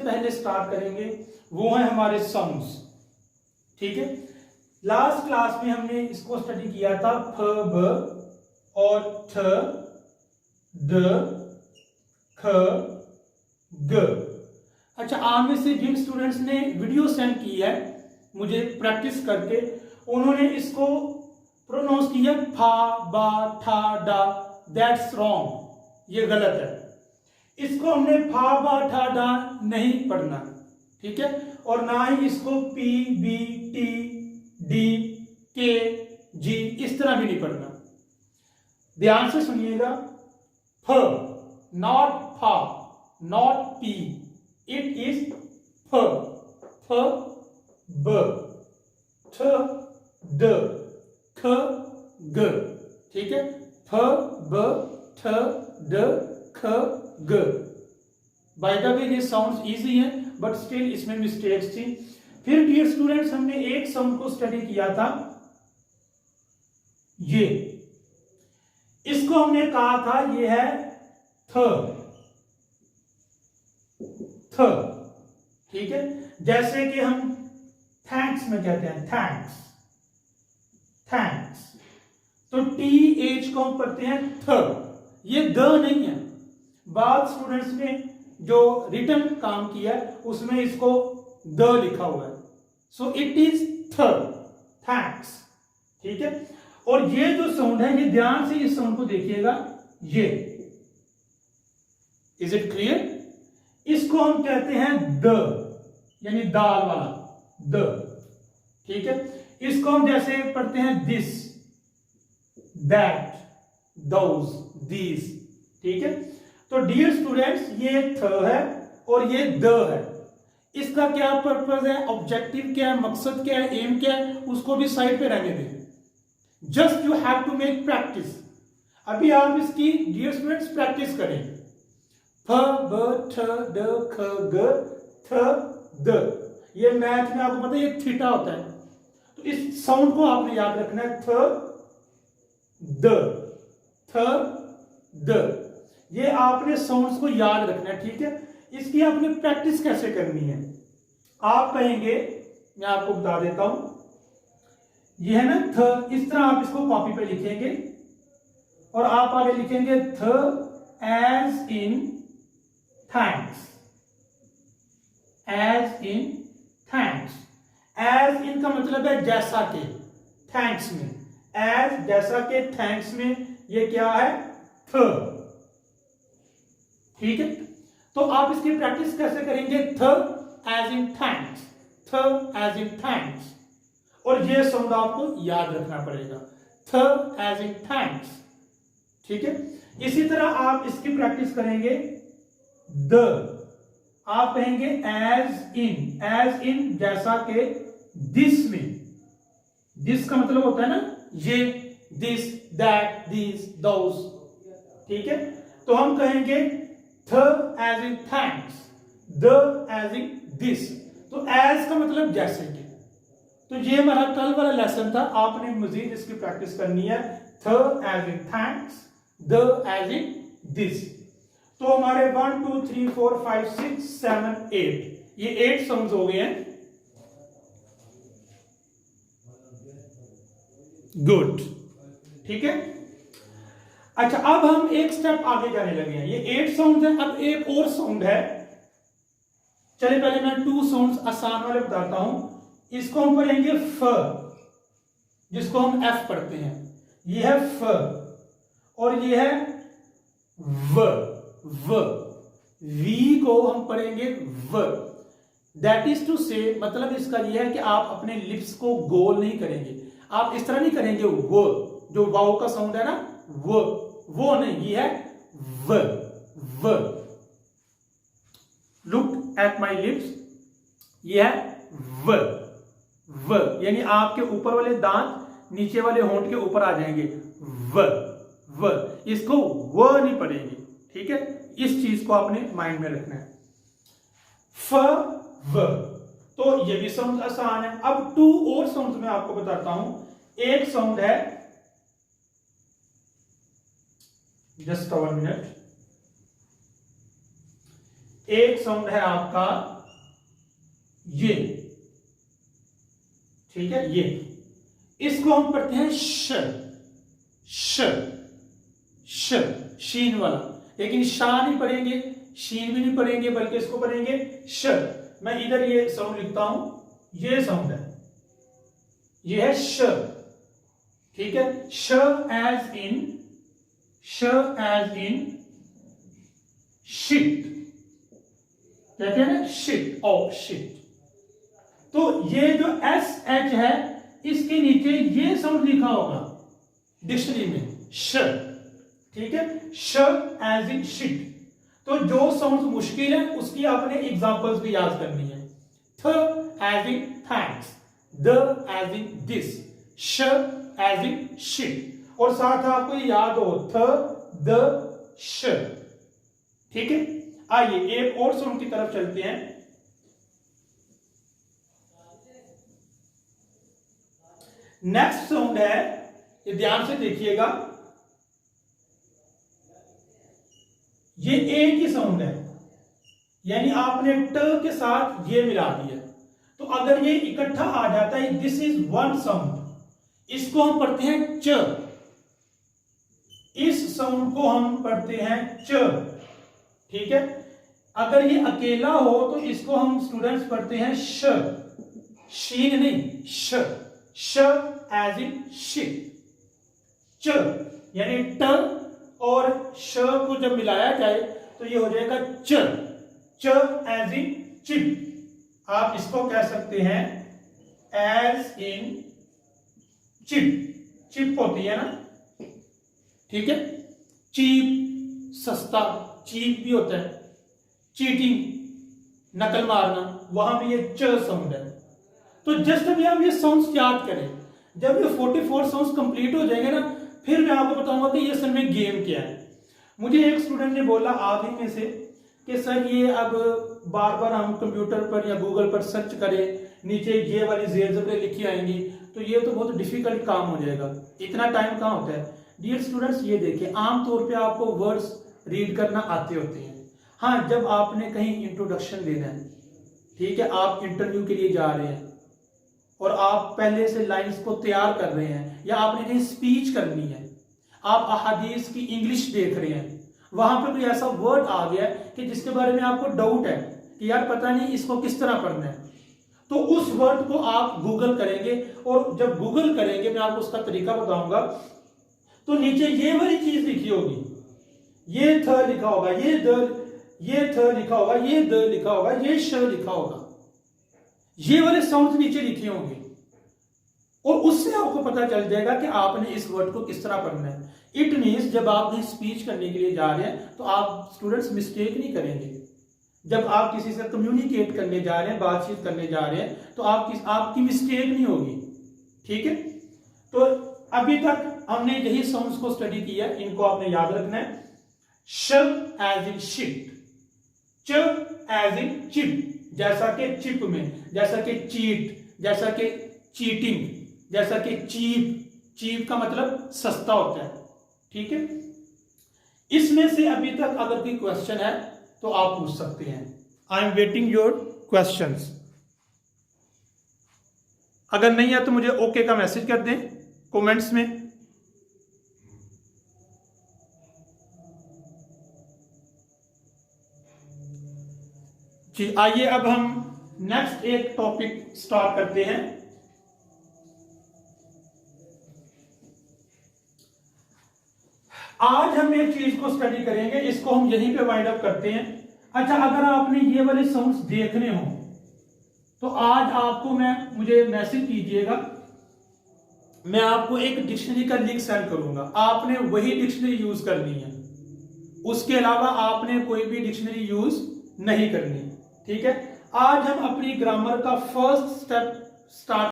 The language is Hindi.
पहले स्टार्ट करेंगे वो है हमारे साउंड्स। ठीक है, लास्ट क्लास में हमने इसको स्टडी किया था फ ब और ठ ड ख ग। अच्छा, आप में से जिन स्टूडेंट्स ने वीडियो सेंड की है मुझे प्रैक्टिस करके, उन्होंने इसको प्रोनाउंस किया फा बा ठा डा। दैट्स रॉन्ग, ये गलत है। इसको हमने फा बा ठा डा नहीं पढ़ना, ठीक है, और ना ही इसको पी बी टी डी के जी इस तरह भी नहीं पढ़ना। ध्यान से सुनिएगा, फ नॉट फा नॉट पी, इट इज फ फ ब ठ ड ख ग। ठीक है, फ ब ठ ड ख ग। बाय द वे ये साउंड्स इजी हैं बट स्टिल इसमें मिस्टेक्स थी। फिर डियर स्टूडेंट्स, हमने एक साउंड को स्टडी किया था, ये इसको हमने कहा था ये है थ थ। ठीक है, जैसे कि हम थैंक्स में कहते हैं थैंक्स थैंक्स, तो टी एच को हम पढ़ते हैं थ, ये द नहीं है। बाद स्टूडेंट्स ने जो रिटन काम किया है उसमें इसको द लिखा हुआ है, सो इट इज थ थैंक्स। ठीक है, और ये जो साउंड है, ये ध्यान से इस साउंड को देखिएगा, ये इज इट क्लियर? इसको हम कहते हैं द, यानी दाल वाला द। ठीक है, इसको हम जैसे पढ़ते हैं दिस दैट दोज दीज। ठीक है, तो डियर स्टूडेंट्स, ये थ है और ये द है। इसका क्या पर्पस है, ऑब्जेक्टिव क्या है, मकसद क्या है, एम क्या है, उसको भी साइड पे रहने दें। Just you have to make practice. अभी आप इसकी डियर स्टूडेंट्स प्रैक्टिस करें। फ ब ठ ड ख ग थ द। ये मैथ में आपको पता है ये थीटा होता है, तो इस साउंड को आपने याद रखना है, थ द थ द। ये आपने साउंड्स को याद रखना है। ठीक है, इसकी आपने प्रैक्टिस कैसे करनी है, आप कहेंगे, मैं आपको बता देता हूं, ये है ना थ, इस तरह आप इसको कॉपी पे लिखेंगे और आप आगे लिखेंगे th as in thanks, as in thanks. As in का मतलब है जैसा के, थैंक्स में एज जैसा के, थैंक्स में ये क्या है, थ। ठीक है, तो आप इसकी प्रैक्टिस कैसे करेंगे, थ एज इन थैंक्स, थ एज इन थैंक्स, और ये साउंड आपको याद रखना पड़ेगा, थ एज इन थैंक्स। ठीक है, इसी तरह आप इसकी प्रैक्टिस करेंगे, द आप कहेंगे एज इन जैसा के, दिस में, दिस का मतलब होता है ना ये, दिस दैट दीज दोज। ठीक है, तो हम कहेंगे th as in thanks, the as in this. तो एज का मतलब जैसे कि। तो ये हमारा कल वाला लेसन था, आपने मजीद इसकी प्रैक्टिस करनी है, th as in thanks, the as in this. तो हमारे 1 2 3 4 5 6 7 8, ये 8 साउंड्स हो गए हैं। गुड, ठीक है। अच्छा, अब हम एक स्टेप आगे जाने लगे हैं। ये 8 साउंड है, अब एक और साउंड है। चलिए पहले मैं 2 साउंड्स आसान वाले बताता हूं। इसको हम पढ़ेंगे फ, जिसको हम एफ पढ़ते हैं, ये है फ, और ये है व व। वी को हम पढ़ेंगे व। दैट इज टू से, मतलब इसका यह है कि आप अपने लिप्स को गोल नहीं करेंगे, आप इस तरह नहीं करेंगे वो, जो वाव का साउंड है ना, वो नहीं, ये है व व। लुक एट माई लिप्स, ये है व व, यानी आपके ऊपर वाले दांत नीचे वाले होंठ के ऊपर आ जाएंगे, व व। इसको व नहीं पढ़ेंगे। ठीक है, इस चीज को आपने माइंड में रखना है, फ व। तो ये भी साउंड आसान है। अब 2 और साउंड मैं आपको बताता हूं। एक साउंड है, जस्ट 1 मिनट, एक साउंड है आपका ये, ठीक है, ये, इसको हम पढ़ते हैं श, श, श, शीन वाला, लेकिन शा नहीं पढ़ेंगे, शीन भी नहीं पढ़ेंगे, बल्कि इसको पढ़ेंगे श। मैं इधर ये साउंड लिखता हूं, ये साउंड है, ये है श, ठीक है। श एज इन, श एज इन शिट, कहते हैं ना शिट, ओ शिट। तो ये जो एस एच है, इसके नीचे ये साउंड लिखा होगा डिक्शनरी में, श, ठीक है, श एज इन शिट। तो जो साउंड मुश्किल है उसकी आपने एग्जांपल्स भी याद करनी है। Th as in thanks, the as in this, sh as in shit, और साथ आपको याद हो थ, द, श, ठीक है। आइए एक और साउंड की तरफ चलते हैं। नेक्स्ट साउंड है, ये ध्यान से देखिएगा, ये एक ही साउंड है, यानी आपने ट के साथ ये मिला दिया, तो अगर ये इकट्ठा आ जाता है, दिस इज वन साउंड, इसको हम पढ़ते हैं च, इस साउंड को हम पढ़ते हैं च, ठीक है। अगर ये अकेला हो तो इसको हम स्टूडेंट्स पढ़ते हैं श, शीन नहीं, श, श एज इन शिट, च, यानी ट और श को जब मिलाया जाए तो ये हो जाएगा च, च एज इन चिप। आप इसको कह सकते हैं एज इन चिप, चिप होती है ना, ठीक है। चीप, सस्ता, चीप भी होता है, चीटिंग, नकल मारना, वहां भी ये च साउंड है। तो जस्ट अभी आप ये साउंड्स याद करें, जब ये 44 साउंड्स कंप्लीट हो जाएंगे ना, फिर मैं आपको बताऊंगा कि ये असल में गेम क्या है। मुझे एक स्टूडेंट ने बोला आदि में से कि सर ये अब बार बार हम कंप्यूटर पर या गूगल पर सर्च करें, नीचे ये वाली जेर ज़बरें लिखी आएंगी, तो ये तो बहुत डिफिकल्ट काम हो जाएगा, इतना टाइम कहाँ होता है। डियर स्टूडेंट्स, ये देखिए, आमतौर पे आपको वर्ड्स रीड करना आते होते हैं। हाँ, जब आपने कहीं इंट्रोडक्शन देना है, ठीक है, आप इंटरव्यू के लिए जा रहे हैं और आप पहले से लाइंस को तैयार कर रहे हैं, या आपने कहीं स्पीच करनी है, आप अहादीस की इंग्लिश देख रहे हैं, वहां पे कोई ऐसा वर्ड आ गया कि जिसके बारे में आपको डाउट है कि यार पता नहीं इसको किस तरह पढ़ना है, तो उस वर्ड को आप गूगल करेंगे, और जब गूगल करेंगे, मैं आपको उसका तरीका बताऊंगा, तो नीचे ये वाली चीज लिखी होगी, ये थ लिखा होगा, ये द, ये थ लिखा होगा, ये द लिखा होगा, ये श लिखा होगा, ये वाले साउंड नीचे लिखे होंगे, और उससे आपको पता चल जाएगा कि आपने इस वर्ड को किस तरह पढ़ना है। इट मीन्स जब आप कहीं स्पीच करने के लिए जा रहे हैं तो आप स्टूडेंट्स मिस्टेक नहीं करेंगे। जब आप किसी से कम्युनिकेट करने जा रहे हैं, बातचीत करने जा रहे हैं, तो आपकी मिस्टेक नहीं होगी, ठीक है। तो अभी तक हमने यही साउंड्स को स्टडी किया, इनको आपने याद रखना है। श एज इन शिट, च एज इन चिप, जैसा कि चिप में, जैसा कि चीट, जैसा कि चीटिंग, जैसा कि चीप, चीप का मतलब सस्ता होता है, ठीक है। इसमें से अभी तक अगर कोई क्वेश्चन है तो आप पूछ सकते हैं। I am waiting your questions. अगर नहीं है तो मुझे ओके का मैसेज कर दें कमेंट्स में। जी, आइए अब हम नेक्स्ट एक टॉपिक स्टार्ट करते हैं। आज हम एक चीज को स्टडी करेंगे, इसको हम यहीं पे वाइंड अप करते हैं। अच्छा, अगर आपने ये वाले साउंड्स देखने हो तो आज आपको मुझे मैसेज कीजिएगा, मैं आपको एक डिक्शनरी का लिंक सेंड करूंगा, आपने वही डिक्शनरी यूज करनी है, उसके अलावा आपने कोई भी डिक्शनरी यूज नहीं करनी, ठीक है। आज हम अपनी ग्रामर का फर्स्ट स्टेप स्टार्ट